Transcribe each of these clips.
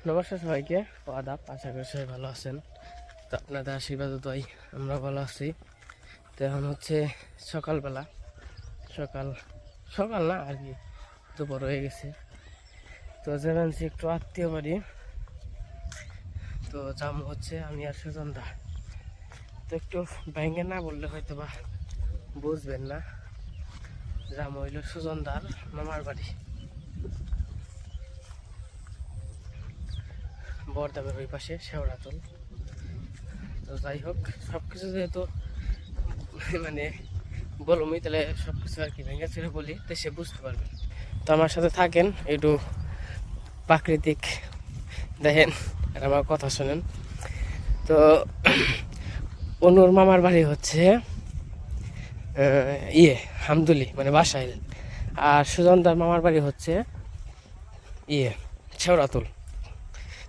নমস্কার সবাইকে, আদাব। আশা করি সবাই ভালো আছেন। তো আপনাদের আশীর্বাদ তাই আমরা ভালো আছি। তো এখন হচ্ছে সকালবেলা, সকাল সকাল না আর কি, দুপুর হয়ে গেছে। তো যেখানছি একটু আত্মীয় বাড়ি, তো জাম হচ্ছে আমি আর সুজনদা। তো একটু ব্যাঙ্গে না বললে হয়তো বা বুঝবেন না। জাম হইল সুজনদার মামার বাড়ি, বরদামের ওই পাশে শেওড়াতল। তো যাই হোক, সব কিছু যেহেতু মানে বলুমই, তাহলে সব কিছু আর কি ভেঙে ছেড়ে বলি, তো সে বুঝতে পারবে। তো আমার সাথে থাকেন, একটু প্রাকৃতিক দেখেন আর আমার কথা শোনেন। তো অনুর মামার বাড়ি হচ্ছে হামদুলি মানে বাসাইল, আর সুজনদার মামার বাড়ি হচ্ছে শেওড়াতুল।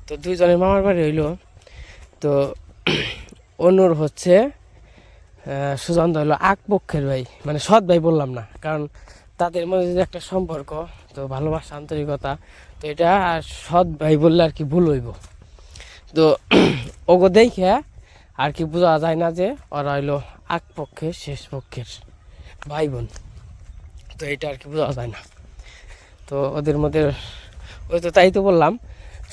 তো দুইজনের মামার বাড়ি হইলো। তো অনুর হচ্ছে সুজনদা হলো আক পক্ষের ভাই, মানে সৎ ভাই বললাম না, কারণ তাদের মধ্যে যে একটা সম্পর্ক, তো ভালোবাসা আন্তরিকতা, তো এটা সৎ ভাই বললে আর কি ভুল হইব। তো ওগো দেখে আর কি বোঝা যায় না যে ওরা হইলো আক পক্ষের শেষ পক্ষের ভাই বোন, তো এটা আর কি বোঝা যায় না। তো ওদের মধ্যে ওই তো তাই তো বললাম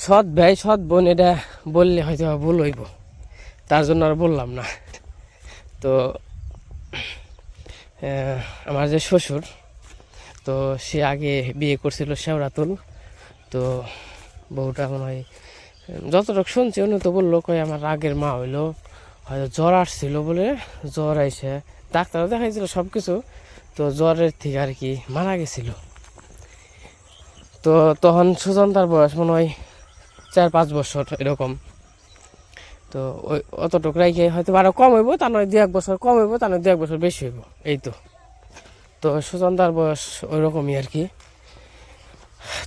সৎ ভাই সৎ বোন, এটা বললে হয়তো ভুল হইব, তার জন্য আর বললাম না। তো আমার যে শ্বশুর, তো সে আগে বিয়ে করছিল শেওড়াতুল। তো বউটা মনে হয় যতটুকু শুনছি উনি তো বললো কয় আমার আগের মা হইলো হয়তো জ্বর আসছিল বলে, জ্বর আইসে ডাক্তারও দেখাইছিল সব কিছু, তো জ্বরের থেকে আর কি মারা গেছিল। তো তখন সুজনতার বয়স মনে হয় 4-5 বছর এরকম। তো ওই অতটুকু রাইকে হয়তো আরও কম হইব, তা নয় 2-1 বছর কম হইব, তা নয় 2-1 বছর বেশি হইব, এই তো। তো সুজনতার বয়স ওই রকমই আর কি।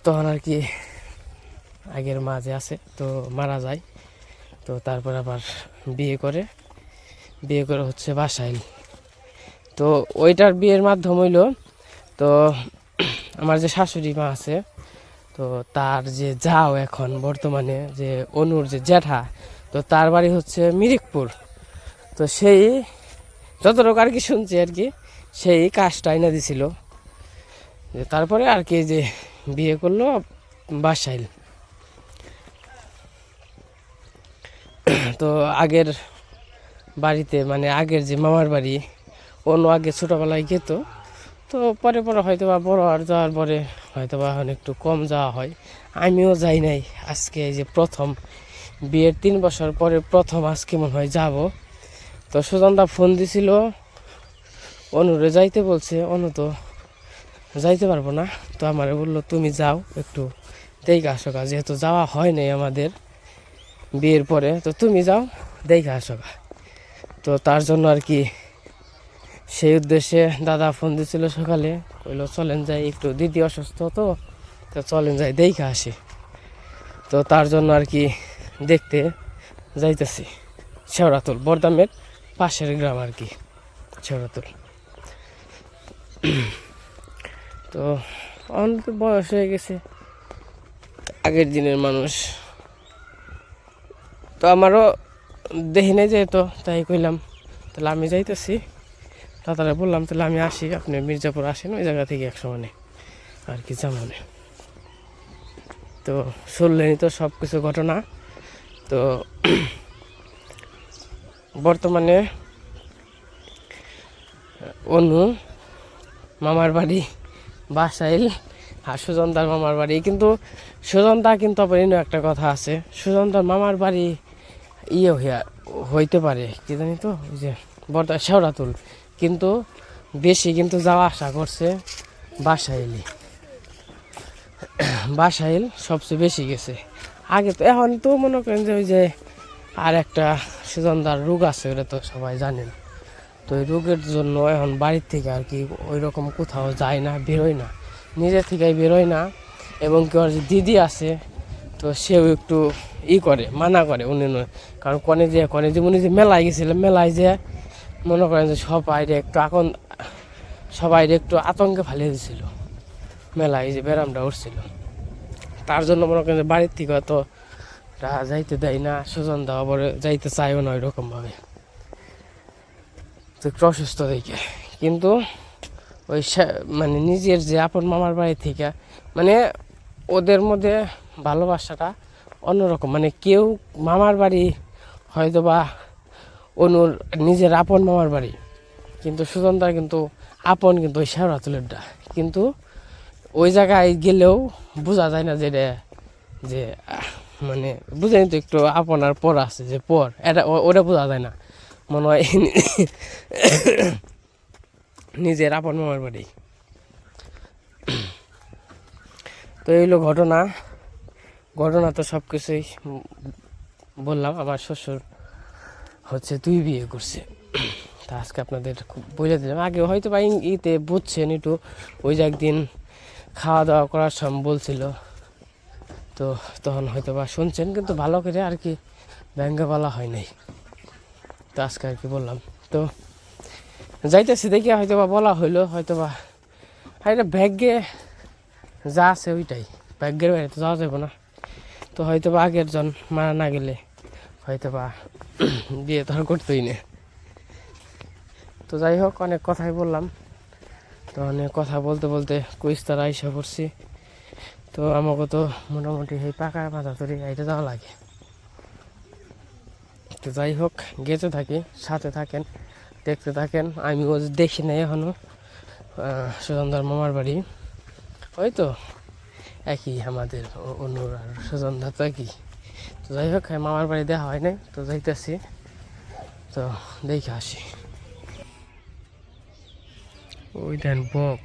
তখন আর কি আগের মা যে আছে তো মারা যায়। তো তারপর আবার বিয়ে করে হচ্ছে বাসাইল। তো ওইটার বিয়ের মাধ্যম হইল, তো আমার যে শাশুড়ি মা আছে, তো তার যে যাও এখন বর্তমানে যে অনুর যে জ্যাঠা, তো তার বাড়ি হচ্ছে মিরিকপুর। তো সেই যতটুকু আর কি শুনছি আর কি, সেই কাজটা এনে দিছিল। তারপরে আর কি যে বিয়ে করলো বাসাইল। তো আগের বাড়িতে মানে আগের যে মামার বাড়ি, অন্য আগে ছোটোবেলায় যেত, তো পরে হয়তো বা বড় আর যাওয়ার পরে হয়তো বা এখন একটু কম যাওয়া হয়। আমিও যাই নাই, আজকে এই যে প্রথম বিয়ের 3 বছর পরে প্রথম আজকে মনে হয় যাব। তো সুজনদা ফোন দিছিল, অনুরে যাইতে বলছে, অনু তো যাইতে পারবো না। তো আমারে বললো তুমি যাও একটু দেখে আসো গা, যেহেতু যাওয়া হয় নাই আমাদের বিয়ের পরে, তো তুমি যাও দেখে আসো গা। তো তার জন্য আর কি সেই উদ্দেশ্যে দাদা ফোন দিছিল সকালে, কইলো চলেন যাই, একটু দিদি অসুস্থ, তো তো চলেন যাই দেখে আসি। তো তার জন্য আর কি দেখতে যাইতেছি শেওড়াতুল, বরদামের পাশের গ্রাম আর কি শেওড়াতুল। তো অনেক বয়স হয়ে গেছে, আগের দিনের মানুষ। তো আমারও দেখি নাই যেহেতু, তাই কইলাম তাহলে আমি যাইতেছি। দাদারা বললাম তাহলে আমি আসি, আপনি মির্জাপুর আসেন, ওই জায়গা থেকে এক সময় আর কি জামানে। তো শুনলেনই তো সব কিছু ঘটনা। তো বর্তমানে অনু মামার বাড়ি বাসাইল, আর সুজনদার মামার বাড়ি, কিন্তু সুজনদা কিন্তু আবার একটা কথা আছে, সুজনদার মামার বাড়ি হইতে পারে কি জানি, তো ওই যে বর্তমান শেওড়াতুল, কিন্তু বেশি কিন্তু যাওয়া আসা করছে বাসাইল সবচেয়ে বেশি গেছে আগে। তো এখন তো মনে করেন যে ওই যে আর একটা সুজনদার রোগ আছে, ওটা তো সবাই জানেন। তো এই রোগের জন্য এখন বাড়ির থেকে আর কি ওই রকম কোথাও যায় না, বেরোয় না, নিজের থেকেই বেরোয় না। এবং কি ওর যে দিদি আছে, তো সেও একটু করে মানা করে উনি, কারণ কনে যে উনি যে মেলায় গেছিলেন, মেলায় যে মনে করেন যে সবাই একটু আতঙ্কে ফালিয়ে দিয়েছিল মেলায়, যে ব্যারামটা উঠছিল, তার জন্য মনে করেন যে বাড়ির থেকে তো যাইতে দেয় না, সুজন দা আবার যাইতে চাইও না ওইরকম ভাবে, তো একটু অসুস্থ দেখে। কিন্তু ওই মানে নিজের যে আপন মামার বাড়ি থেকে মানে ওদের মধ্যে ভালোবাসাটা অন্যরকম। মানে কেউ মামার বাড়ি হয়তো বা অনুর নিজের আপন মামার বাড়ি, কিন্তু সুজনদার কিন্তু আপন কিন্তু ওই শেওড়াতলিরটা। কিন্তু ওই জায়গায় গেলেও বোঝা যায় না যে মানে বুঝেনি তো, একটু আপন আর পর আছে যে পর, এটা ওটা বোঝা যায় না, মনে হয় নিজের আপন মামার বাড়ি। তো এইগুলো ঘটনা তো সব কিছুই বললাম। আমার শ্বশুর হচ্ছে 2 বিয়ে করছে, তা আজকে আপনাদের বলে দিলাম। আগে হয়তো বা ইতে বুঝছেন একটু, ওই যে একদিন খাওয়া দাওয়া করার সময় বলছিল, তো তখন হয়তো বা শুনছেন, কিন্তু ভালো করে আর কি ব্যাঙ্গে বলা হয় নাই। তো আজকে আর কি বললাম। তো যাইতেছি দেখি হয়তো বা বলা হইলো, হয়তো বা এটা ভাগ্যে যা আছে ওইটাই, ভাগ্যের বাইরে তো যাওয়া যাবে না। তো হয়তো বা আগের জন মারা না গেলে হয়তো বা বিয়ে তো আর করতেই না। তো যাই হোক, অনেক কথাই বললাম। তো অনেক কথা বলতে বলতে কুইস্তারা এসে পড়ছি। তো আমাকে তো মোটামুটি এই পাকা মাথা তৈরি এটা যাওয়া লাগে। তো যাই হোক, গেতে থাকি, সাথে থাকেন, দেখতে থাকেন। আমিও দেখি নাই এখনো সুজনদার মামার বাড়ি, ওই তো একই আমাদের অনুর আর সুজনদা তো একই। তো যাই হোক, মামার বাড়ি দেখা হয় নাই, তো যাইতেছি, তো দেখে আসি। ওই দেন বক,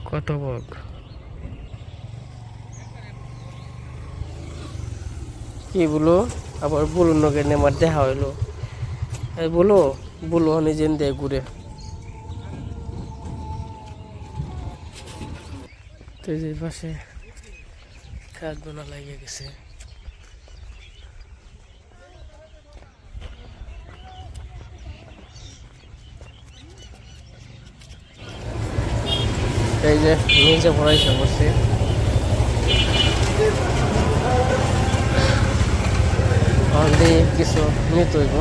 কত বক, কি বলো আবার বলুন নগে নেমার দেখা হইলো, বলো বলো নিজেন দিয়ে ঘুরে। তো যে পাশে খাদ বোনা লাগিয়ে গেছে, এই যে নিচে পড়াইছে বসে। কিছু নিতে হইব।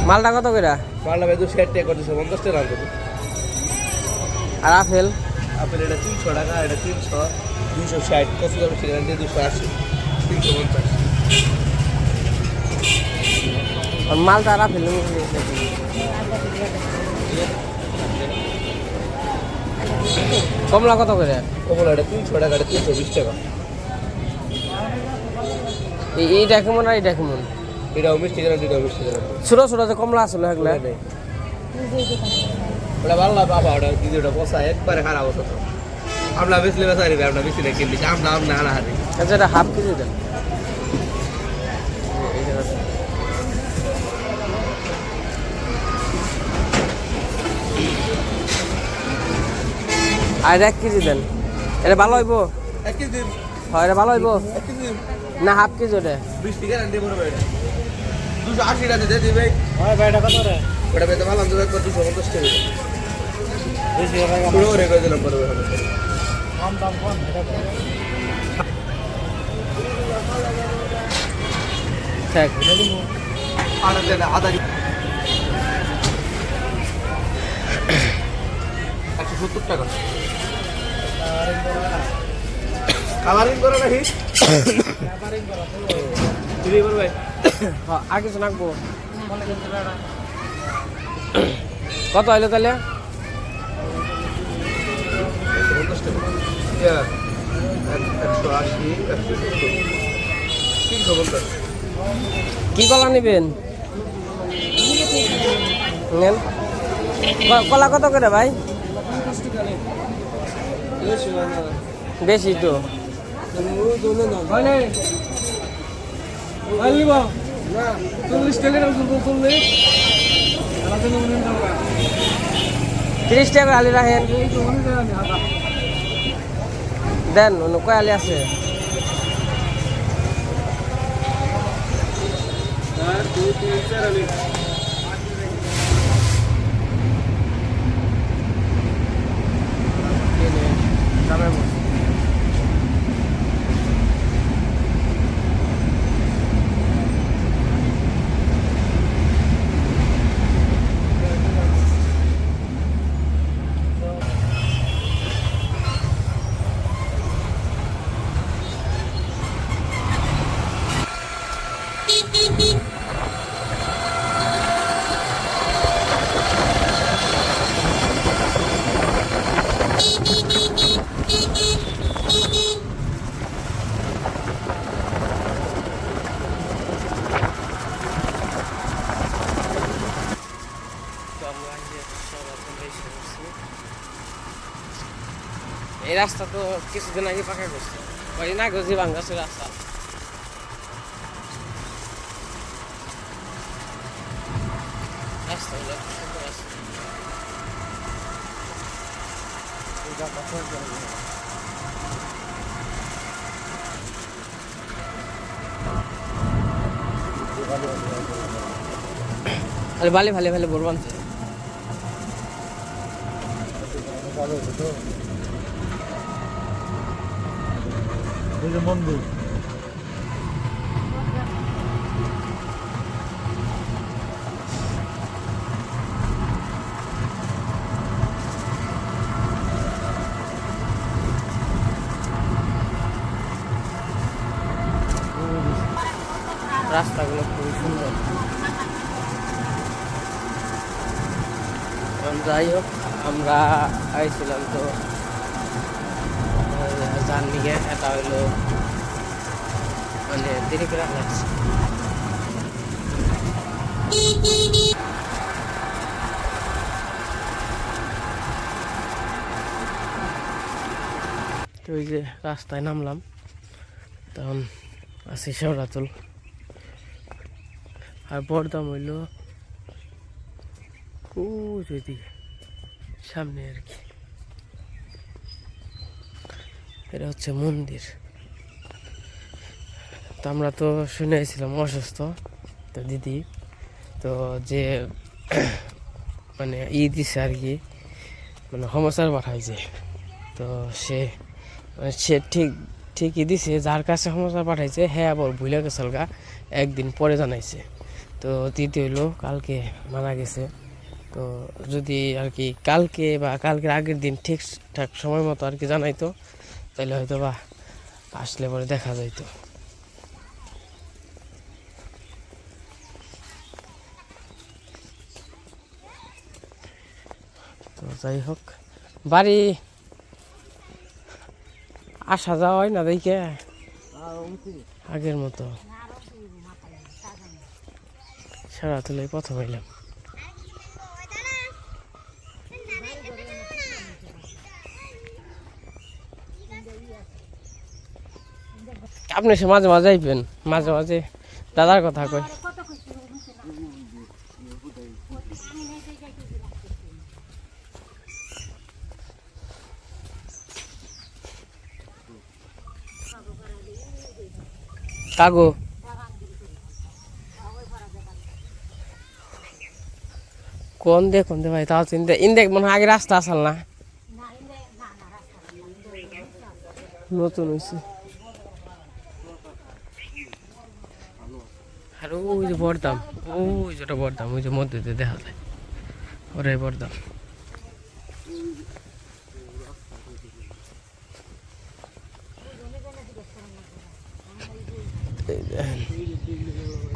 মালটা কত করে? মালটা ভাই 260 টাকা করতেছে, 50 টাকা দাম। আর আপেল? আপেল এটা 300 টাকা, এটা 300, 260, কত দাম ছিল? 280, 350। আর মালটা আর আপেল কমলা কত করে? কমলা এটা 300 টাকা, এটা 320 টাকা। এইটা কেমন আর এইটা কেমন? এটাও মিষ্টি জানা, এটাও মিষ্টি জানা। ছোট ছোট যে কমলা আসলে এগুলা ওটা ভালো লাগে বাবা, ওটা দিদি ওটা বসা একবারে খারাপ অবস্থা। আমরা বেশি বেসা নিবে, আমরা বেশি না কিনলি, আমরা হারা হারি। আচ্ছা, এটা হাফ কেজি দেন। আর 1 কেজি দেন, এটা ভালো হইব? 1 কেজি হয়, এটা ভালো হইব 1 কেজি না হাফ কেজি? ওটা 20 টাকা রান্দি বড় ভাই, 280 টাকা দিয়ে দিবে। হয় ভাই, এটা কত রে? ওটা বেতে ভালো আনতে একবার 250 টাকা বেশি টাকা পুরো রে করে দিলাম পরে কম দাম কম এটা ঠিক আদা দেন, আদা 170 টাকা। কালারিং করা নাকি? কালারিং করা দিবি বল ভাই। হ্যাঁ, আর কিছু নাকবো? কত হইলো তাহলে? 50 টাকা। 180, 170, 350। কি কলা নিবেন? নেন। কলা কত করে ভাই? বেশি তো। ত্রিশ টাকা আলি রাখেন দেন, কয় আলি আছে? এই রাস্তা তো কিছুদিন আগে পাকা করছে, কদিন আগে যে ভাঙ্গাছে রাস্তা। রাস্তাগুলো সুন্দর আছে। আরে ভালে ভালে ভালে বলবান মন্দির রাস্তাগুলো খুবই সুন্দর। যাই হোক, আমরা আইছিলাম তো যার নিয়ে এটা হইলো মানে দেরি করে লাগছে। তো ওই যে রাস্তায় নামলাম, তখন আছি শেওড়াতুল, আর বড়দাম হইল ও যদি সামনে আর কি। এটা হচ্ছে মন্দির। তো আমরা তো শুনেছিলাম অসুস্থ, তো দিদি তো যে মানে দিছে আর কি, মানে সমাচার পাঠাইছে। তো সে ঠিকই দিছে, যার কাছে সমাচার পাঠাইছে হ্যাঁ আবার ভুলে গেছিল গা, একদিন পরে জানাইছে। তো দিদি হইলো কালকে মারা গেছে। তো যদি আর কি কালকে বা কালকের আগের দিন ঠিকঠাক সময় মতো আর কি জানাইতো, তাহলে হয়তো বা আসলে পরে দেখা যাইতো। তো যাই হোক, বাড়ি আসা যাওয়া হয় না দেখে আগের মতো। শেওড়াতুলে প্রথম এলাম। আপনি সে মাঝে মাঝে আইবেন, মাঝে মাঝে দাদার কথা কই। কাগো কোন দে ভাই, তাও ইন্দে মনে হয় আগে রাস্তা আসল না, নতুন হয়েছে। আর ওই যে বড়দাম, ওই যেটা বড়দাম, ওই যে মধ্যে দিয়ে দেখা যায়, ওরাই বড়দাম।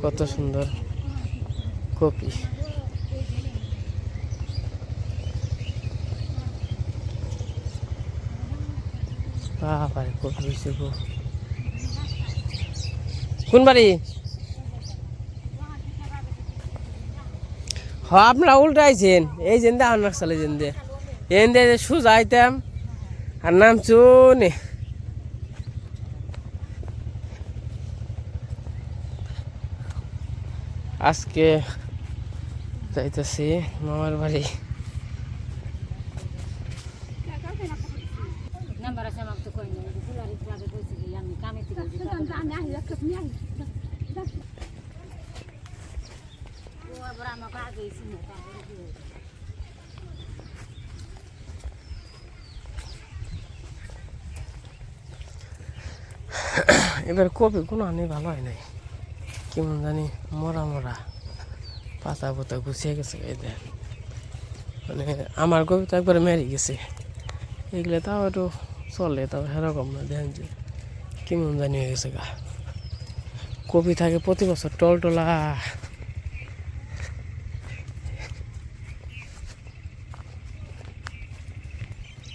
কত সুন্দর কপি। বাবারে কপি হয়েছে গো। কোন বাড়ি? হ্যাঁ আপনারা উল্টা আইছেন, এই যেন দে আমার চালে যেন দে এন দে সোজা আইতাম আর নাম চুনে। আজকে যাইতেছি মামার বাড়ি। এবার কপি কোনো আনি ভালো হয় নাই, কেমন জানি মরা মরা, পাতা পাতা গুছিয়ে গেছে। এদের মানে আমার কপি তো একবারে মেরে গেছে, এগুলো তাও একটু চলে, তাও সেরকম না। দেখেন যে কেমন জানি হয়ে গেছে গা। কপি থাকে প্রতি বছর টলটলা।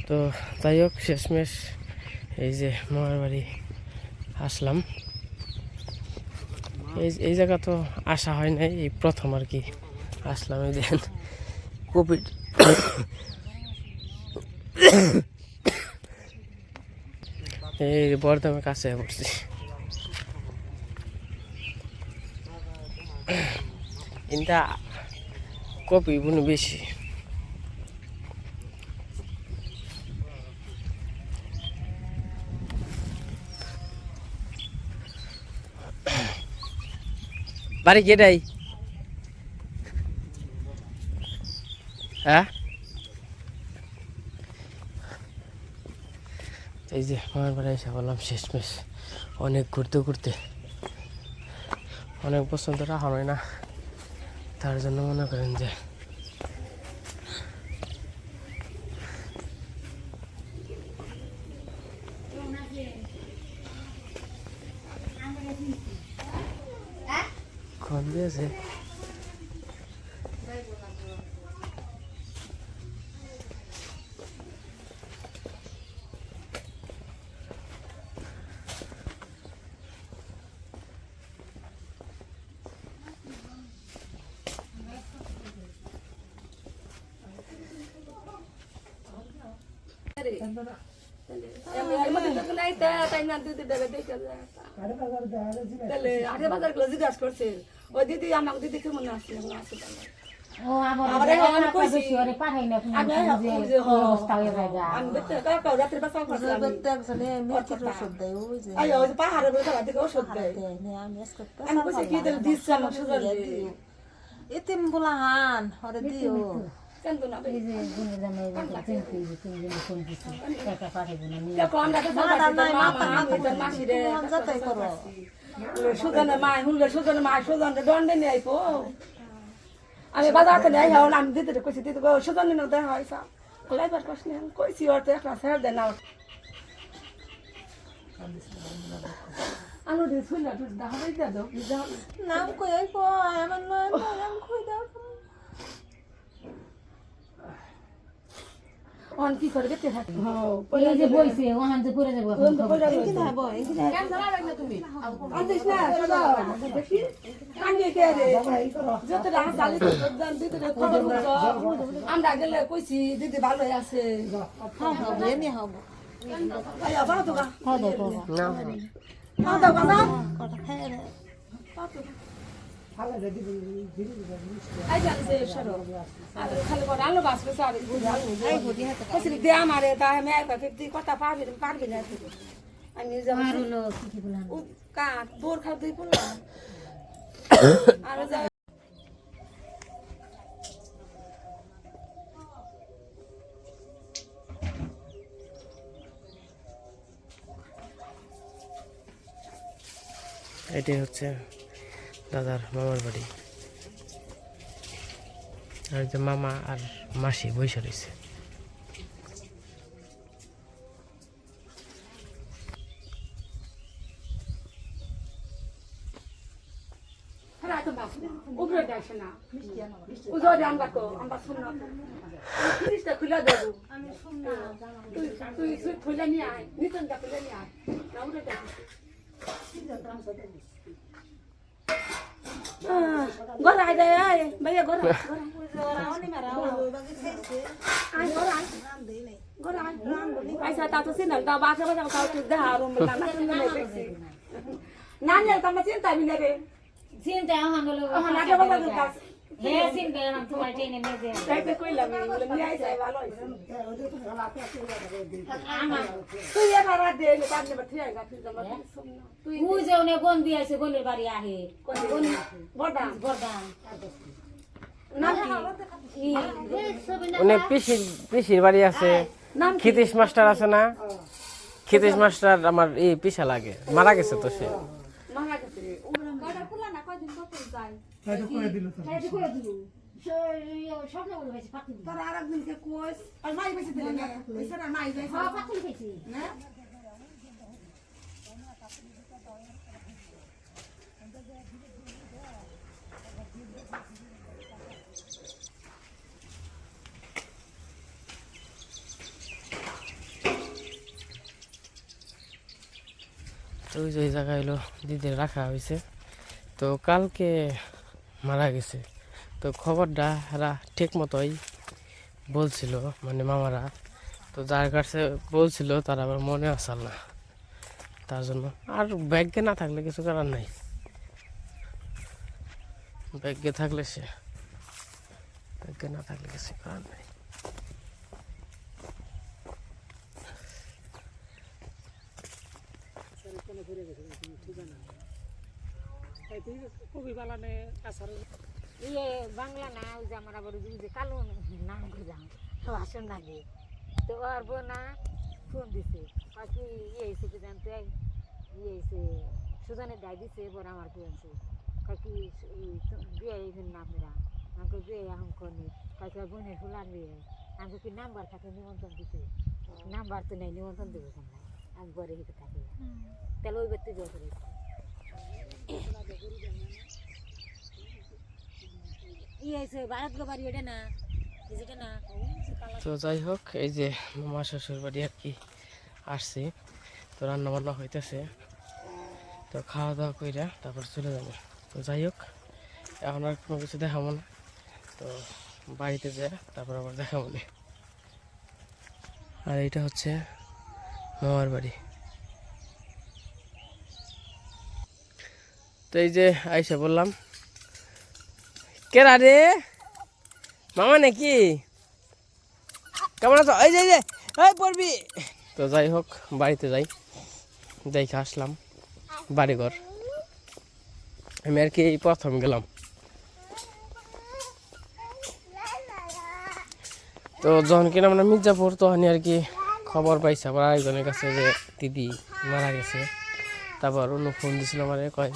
তো যাই হোক, শেষমেশ এই যে মামার বাড়ি আসলাম। এই জায়গা তো আসা হয় নাই, এই প্রথম আর কি আসলাম। এই দেখেন কপি এই বর্ধমের কাছে পড়ছি। ইন্দা কপি বুনে বেশি। বাড়ি কেটাই? হ্যাঁ, এই যে আমার বাড়ি এসে বললাম শেষমেশ। অনেক ঘুরতে ঘুরতে অনেক বছর ধরে হয় না, তার জন্য মনে করেন যে কোন দিয়েছে। দিদি আমাকে দিদি কেমন আছে ও আবার এখন কইছি ওরে পাঠাই না যে অবস্থা হয়ে যায় আমি বেতে কাকা রাতের বাসা করছি একজনে মেথির ওষুধ দেয় ওই যে আয় ওই পাহাড়ে বসে দিকে ওষুধ দেয় আমি আজকে আমি কইছি কি দিল দিছ আমার সুগার দিও এতিম বলা হান ওরে দিও কেন না এই যে গুনে জানে চিনতে যে তুমি কোন কিছু টাকা পাঠাই না নিয়ে দেখো আমরা তো মাথা নাই মাথা মাথা মাসি রে মন যাতাই করো সুগানের মা হুললে সুগানের মা সুগানের দণ্ডে নিয়ে আইপো আমি বাজার থেকে আই হল আমি দিতে কইছি দিতে সুগান নিয়ে দেখা হইছা কলাই পাস পাস নিয়ে কইছি ওর তো একটা স্যার দেন না আলো দিয়ে শুনলা তুই দেখা হই দাও বুঝা নাম কই আই কো আমার নাম কই দাও অন কি করে গেতে থাকে এই যে বইছে ওখান যে পড়ে যাবো এখন কি দাও এই কি দাও কেন ধরা লাগনা তুমি আদেশ না দাদা দেখি কানে কে রে যত রাত চালি দান দিতে খবর বুঝো আমরা গেলে কইছি দিদি ভালো আছে হ্যাঁ হ্যাঁ এমনি হবে আয় আবার তো হ্যাঁ দেখো না না দাও বাবা কথা খায় রে আই জানছে সরো আর খালি করে আলো বাসবে সারি এই হদি হাতে কইছি দে আমারে তা আমি আই পারবি কথা পারবি না তুই আমি যাব আর হলো কি বললাম কাট বোর খাও তুই বললা আর যা এটাই হচ্ছে দাদার মামার বাড়ি। আর যে মামা আর মাসি বসে রয়েছে। হ্যাঁ তো বাস উপরে যাস না উজোরে আমরা তো আমরা শুন না জিনিসটা খুলে দেব আমি শুন না তুই তুই খুলে নিয়ে আয় নিতনটা খুলে নিয়ে আয় না উঠে যাস গড় আয় দে আয় ভাইয়া গড় রাউনি মারা বাকি খাইছে আয় গড় আয় গড় আয় পয়সা তা তো সিনাল তা বাসা বাসা খাও তুই দে আর না না শুন না দেখছি না না তা না চিন্তা বিনা রে চিন্তা এখন হলো এখন আগে বাসা তুই কাজ হে চিন্তা এখন তোমার টেনে নিয়ে দে তাইতে কইলাম বলে নিয়ে আইছে ভালো হইছে আমার তুই এবার আর দে নে পারলে ঠিক আছে তুই জমা শুন না তুই তুই যে ওনে বোন দিয়েছে গোলের বাড়ি আহে কোন বড়া বরদান না উনি পিসির বাড়ি আছে। নাম ক্ষিতীশ মাস্টার আছে না, ক্ষিতীশ মাস্টার আমার এই পিসা লাগে, মারা গেছে তো সে। মারা গেছে গাড়া খোলা না কয়দিন কত যায় স্বপ্ন বলে হয়েছে পাখি তোর আরেকদিন কে কোস আর মাই বেশি দিলে না এছাড়া মাই যাই হ্যাঁ পাখি খেয়েছি না তো ওই যে ওই জায়গায় হলো দিদির রাখা হয়েছে। তো কালকে মারা গেছে, তো খবরটা এরা ঠিক মতোই বলছিল মানে মামারা, তো যার কাছে বলছিল তার আবার মনে আসল না, তার জন্য। আর ব্যাগে না থাকলে কিছু করার নাই, ব্যাগে থাকলে সে, ব্যাগে না থাকলে কিছু করার নাই। ইয়ে বাংলা না ওই যে আমার আবার ওই যে কালো নাম বুঝলাম আসন লাগে তো আর না ফোন দিছে বাকি ইয়ে হয়েছে কি জানতে ইয়ে হয়েছে সুজানের দায় দিছে এবার আমার কি আনছে কাকি বিয়ে হয়েছেন না আপনারা আমাকে বিয়ে এখন করি কাকি বোনের ফুলার বিয়ে আমাকে কি নাম্বার থাকে নিমন্ত্রণ দিতে নাম্বার তো নেই নিমন্ত্রণ দেবো তোমরা আমি ঘরে হিতে থাকি তাহলে ওই ব্যক্তি বিয়ে করে তো যাই হোক, এই যে মামা শ্বশুর বাড়ি আর কি আসছি, তো রান্না বান্না হইতেছে, তো খাওয়া দাওয়া কইরা তারপর চলে যাবো। তো যাই হোক, এখন আর কোনো কিছু দেখাবো না, তো বাড়িতে যায় তারপর আবার দেখাবো না। আর এইটা হচ্ছে মামার বাড়ি। তো এই যে আইসা বললাম, কেরা রে মামা নাকি, কেমন আছো? এই যে এই পড়বি। তো যাই হোক, বাড়িতে যাই, দেখে আসলাম বাড়িঘর। আমি আর কি এই প্রথম গেলাম, তো যখন কিনা আমরা মির্জাপুর তখন আর কি খবর পাইছি আবার আরেকজনের কাছে যে দিদি মারা গেছে। তারপর অন্য ফোন দিছিল আমার, কয়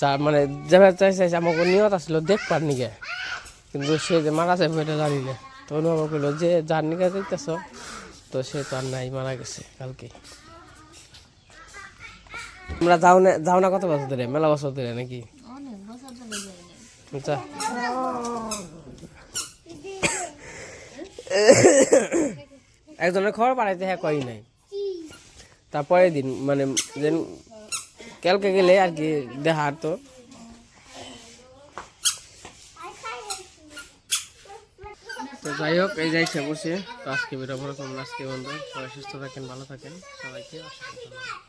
যা মানে যাবার চাইছে আমাকে নিয়ত আসলো দেখবার নিকে, কিন্তু সে যে মারা যাবে এটা জানি না। তো অনুভব করলো যে যার নিকে দেখতেছ, তো সে তো আর নাই, মারা গেছে কালকে। তোমরা যাও না কত বছর ধরে? মেলা বছর ধরে নাকি? আচ্ছা, একজনের খবর পাঠাইতে হ্যাঁ কই নাই, তারপরের দিন মানে যেন কালকে গেলে আর কি দেখার। তো যাই হোক, এই যাইছে বসে। তো আজকে ভিডিও ভালো, আজকে বন্ধু সবাই সুস্থ থাকেন, ভালো থাকেন, সবাইকে অসংখ্য ধন্যবাদ।